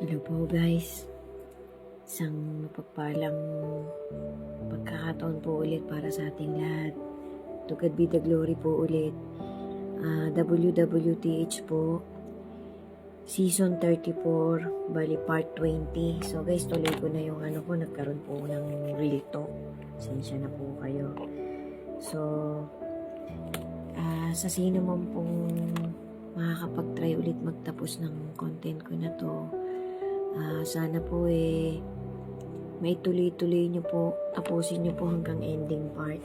Hello po guys, isang mapagpalang pagkakataon po ulit para sa ating lahat. To God be the glory po ulit. WWTH po, Season 34, bali part 20. So guys, tuloy ko na yung nagkaroon po ng real talk. Sensya na po kayo. So, sa sino man pong makakapag-try ulit magtapos ng content ko na to, sana po may tuloy-tuloy nyo po, tapusin nyo po hanggang ending part.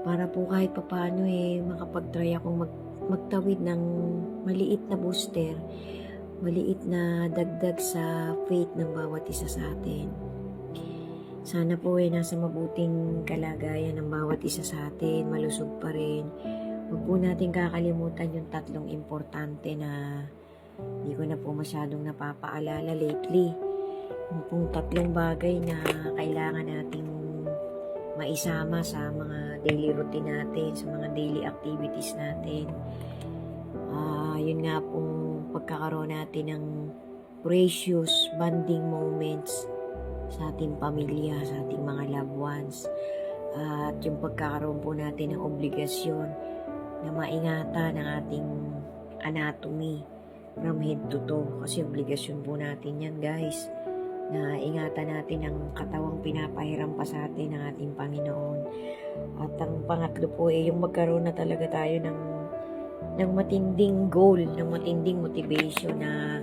Para po kahit papaano makapag-try akong magtawid ng maliit na booster, maliit na dagdag sa faith ng bawat isa sa atin. Sana po nasa mabuting kalagayan ng bawat isa sa atin, malusog pa rin. Huwag po natin kakalimutan yung tatlong importante na hindi ko na po masyadong napapaalala lately. Yung pong tatlong bagay na kailangan nating maisama sa mga daily routine natin, sa mga daily activities natin. Yun nga pong pagkakaroon natin ng precious bonding moments sa ating pamilya, sa ating mga loved ones. At yung pagkakaroon po natin ng obligasyon na maingatan ang ating anatomy from head to toe, kasi obligasyon po natin yan guys, na ingatan natin ang katawang pinapahiram pa sa atin ng ating Panginoon. At ang pangatlo po yung magkaroon na talaga tayo ng matinding goal, ng matinding motivation na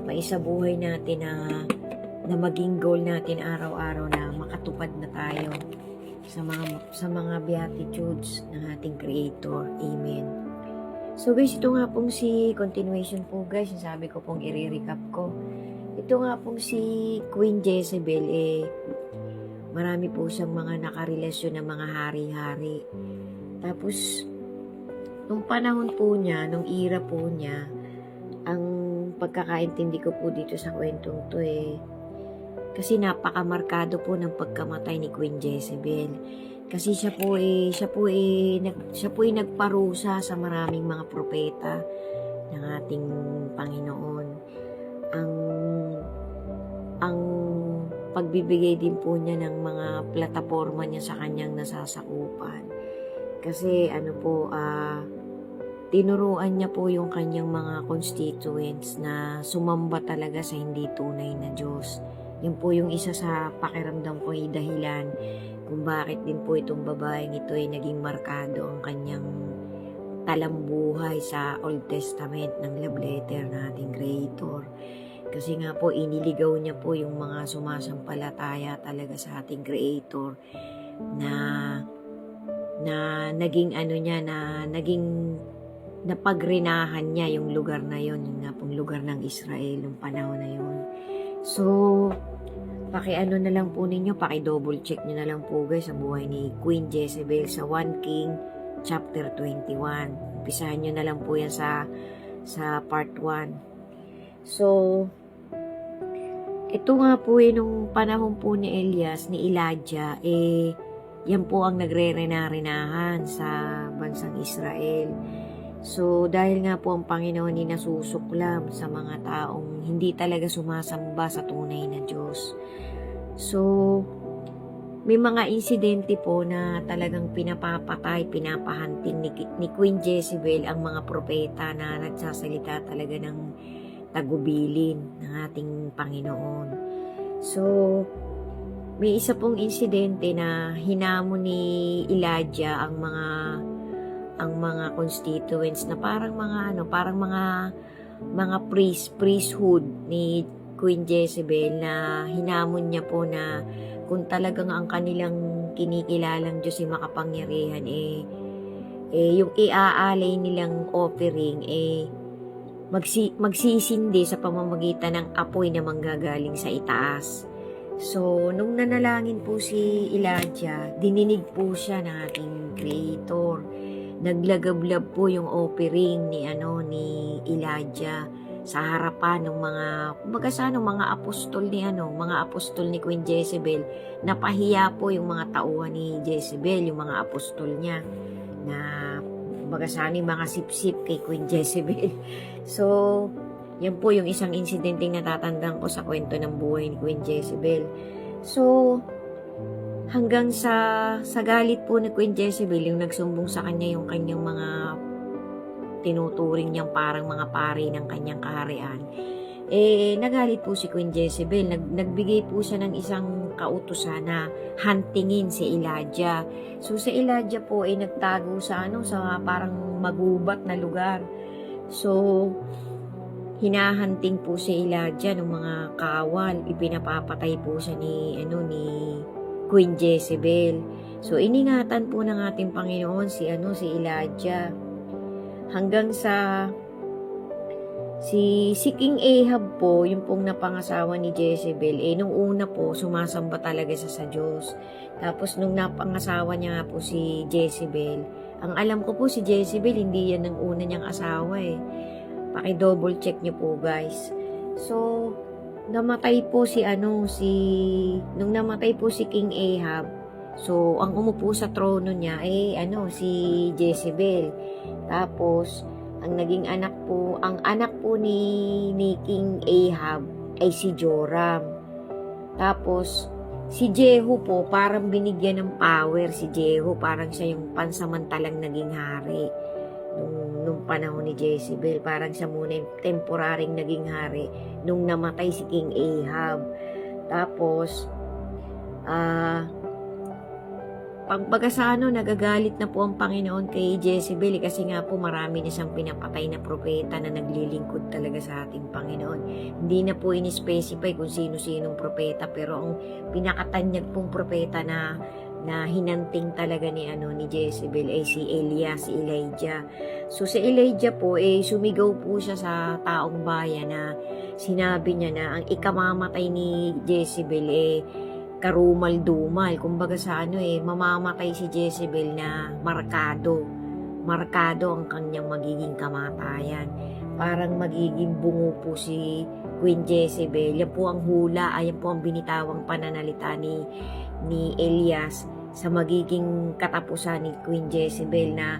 maisabuhay natin na maging goal natin araw-araw na makatupad na tayo sa mga beatitudes ng ating Creator. Amen. So guys, ito nga pong continuation po guys, yung sabi ko pong i-recap ko. Ito nga pong si Queen Jezebel, marami po siyang mga nakarelasyon ng mga hari-hari. Tapos, nung panahon po niya, nung era po niya, ang pagkakaintindi ko po dito sa kwentong to kasi napakamarkado po ng pagkamatay ni Queen Jezebel. Kasi siya po nagparusa sa maraming mga propeta ng ating Panginoon. Ang pagbibigay din po niya ng mga plataforma niya sa kanyang nasasakupan. Kasi tinuruan niya po yung kanyang mga constituents na sumamba talaga sa hindi tunay na Diyos. Yun po yung isa sa pakiramdam ko dahilan kung bakit din po itong babaeng ito naging markado ang kanyang talambuhay sa Old Testament ng love letter ng ating Creator. Kasi nga po iniligaw niya po yung mga sumasampalataya talaga sa ating Creator na naging naging napagrinahan niya yung lugar na yon, yung nga pong lugar ng Israel yung panahon na yon. So, na lang po ninyo, double check nyo na lang po guys sa buhay ni Queen Jezebel sa 1 King chapter 21. Umpisahan nyo na lang po yan sa part 1. So, ito nga po nung panahon po ni Elijah, yan po ang nagre-rena-renahan sa bansang Israel. So, dahil nga po ang Panginoon nasusuklap sa mga taong hindi talaga sumasamba sa tunay na Diyos. So, may mga insidente po na talagang pinapapatay, pinapahanting ni Queen Jezebel ang mga propeta na nagsasalita talaga ng tagubilin ng ating Panginoon. So, may isa pong insidente na hinamon ni Elijah ang mga constituents na parang mga priesthood ni Queen Jezebel, na hinamon niya po na kung talagang ang kanilang kinikilalang Diyos ay makapangyarihan, yung iaalay nilang offering magsisindi sa pamamagitan ng apoy na manggagaling sa itaas. So, nung nanalangin po si Elijah, dininig po siya ng ating Creator. Naglagablab po yung offering ni Elijah sa harapan ng mga apostol ni Queen Jezebel. Napahiya po yung mga tauhan ni Jezebel, yung mga apostol niya, na mga sipsip kay Queen Jezebel. So, Yan po yung isang insidente na natatandaan ko sa kwento ng buhay ni Queen Jezebel. So, hanggang sa galit po ni Queen Jezebel, yung nagsumbong sa kanya yung kanyang mga tinuturing niyang parang mga pari ng kanyang kaharian, nagalit po si Queen Jezebel. Nagbigay po siya ng isang kautusan na huntingin si Elijah. So, si Elijah po ay nagtago sa parang magubat na lugar. So, hinahunting po si Elijah ng mga kawal. Ipinapapatay po siya ni Queen Jezebel. So, iningatan po ng ating Panginoon si Elijah. Hanggang sa si King Ahab po, yung pong napangasawa ni Jezebel, nung una po, sumasamba talaga siya sa Diyos. Tapos, nung napangasawa niya nga po si Jezebel, ang alam ko po si Jezebel, hindi yan ang una niyang asawa Paki-double check niyo po, guys. So, namatay po nung namatay po si King Ahab, so, ang umupo sa trono niya si Jezebel. Tapos, ang anak po ni King Ahab ay si Joram. Tapos, si Jehu po, parang binigyan ng power si Jehu. Parang siya yung pansamantalang naging hari. Nung panahon ni Jezebel, parang siya muna yung temporaring naging hari nung namatay si King Ahab. Tapos, pagbaga sa nagagalit na po ang Panginoon kay Jezebel kasi nga po marami na siyang pinapatay na propeta na naglilingkod talaga sa ating Panginoon. Hindi na po in-specify kung sino-sinong propeta, pero ang pinakatanyag pong propeta na hinanting talaga ni Jezebel ay si Elijah. So si Elijah po sumigaw po siya sa taong bayan na sinabi niya na ang ikamamatay ni Jezebel karumal-dumal. Kumbaga sa mamamatay si Jezebel na markado ang kanyang magiging kamatayan. Parang magiging bungo po si Queen Jezebel. Yan po ang hula, ayan po ang binitawang pananalita ni Elias sa magiging katapusan ni Queen Jezebel na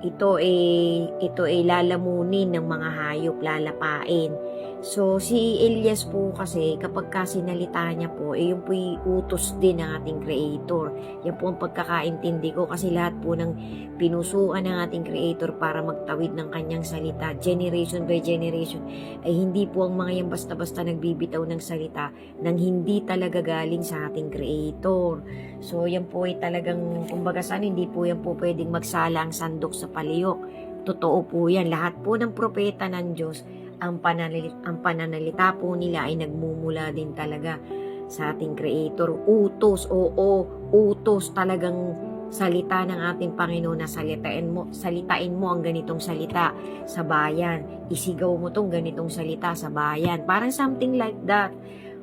ito ay lalamunin ng mga hayop, lalapain. So, si Elias po kasi, kapag sinalita niya po, yun po utos din ng ating Creator. Yan po ang pagkakaintindi ko kasi lahat po ng pinusuan ng ating Creator para magtawid ng kanyang salita, generation by generation, ay hindi po ang mga yan basta-basta nagbibitaw ng salita nang hindi talaga galing sa ating Creator. So, yan po ay talagang, kumbaga hindi po yan po pwedeng magsala ang sandok sa paliyok. Totoo po yan. Lahat po ng propeta ng Diyos, ang pananalita po nila ay nagmumula din talaga sa ating Creator. Utos, utos talagang salita ng ating Panginoon na salitain mo ang ganitong salita sa bayan. Isigaw mo tong ganitong salita sa bayan. Parang something like that.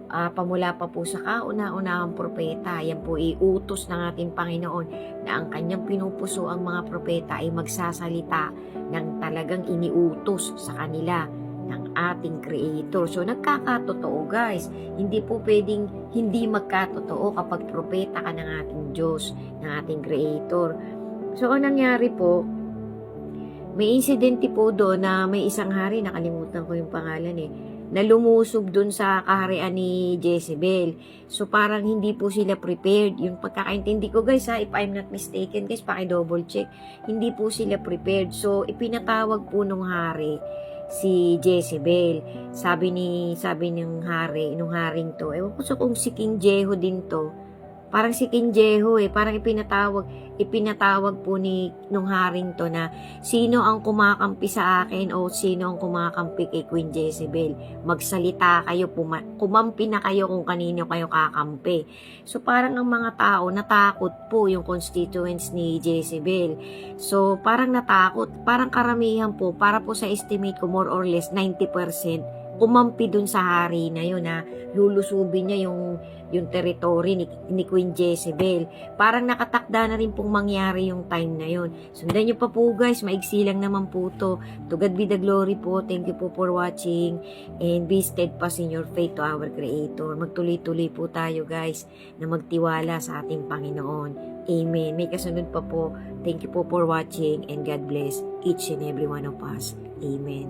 Pamula pa po sa kauna-unahang propeta, yan po iutos ng ating Panginoon na ang kanyang pinupuso ang mga propeta ay magsasalita ng talagang iniutos sa kanila ng ating Creator. So, nagkakatotoo, guys. Hindi po pwedeng hindi magkatotoo kapag propeta ka ng ating Diyos, ng ating Creator. So, ang nangyari po, may insidente po doon na may isang hari, nakalimutan ko yung pangalan na lumusob doon sa kaharian ni Jezebel. So, parang hindi po sila prepared. Yung pagkakaintindi ko, guys, if I'm not mistaken, guys, paki-double check. Hindi po sila prepared. So, ipinatawag po nung hari si Jezebel. Sabi ng hari, nung haring to, ewan ko kung si King Jehu din to. Parang si King Jehu parang ipinatawag po nung haring to na sino ang kumakampi sa akin o sino ang kumakampi kay Queen Jezebel. Magsalita kayo, kumampi na kayo kung kanino kayo kakampi. So parang ang mga tao natakot po, yung constituents ni Jezebel. So parang natakot, parang karamihan po, para po sa estimate ko more or less 90% kumampi dun sa hari na yun na lulusubin niya yung territory ni Queen Jezebel. Parang nakatakda na rin pong mangyari yung time na yun. Sundan nyo pa po, guys, maigsi lang naman po to. To God be the glory po. Thank you po for watching and be steadfast in your faith to our Creator. Magtuloy-tuloy po tayo, guys, na magtiwala sa ating Panginoon. Amen. May kasunod pa po. Thank you po for watching and God bless each and every one of us. Amen.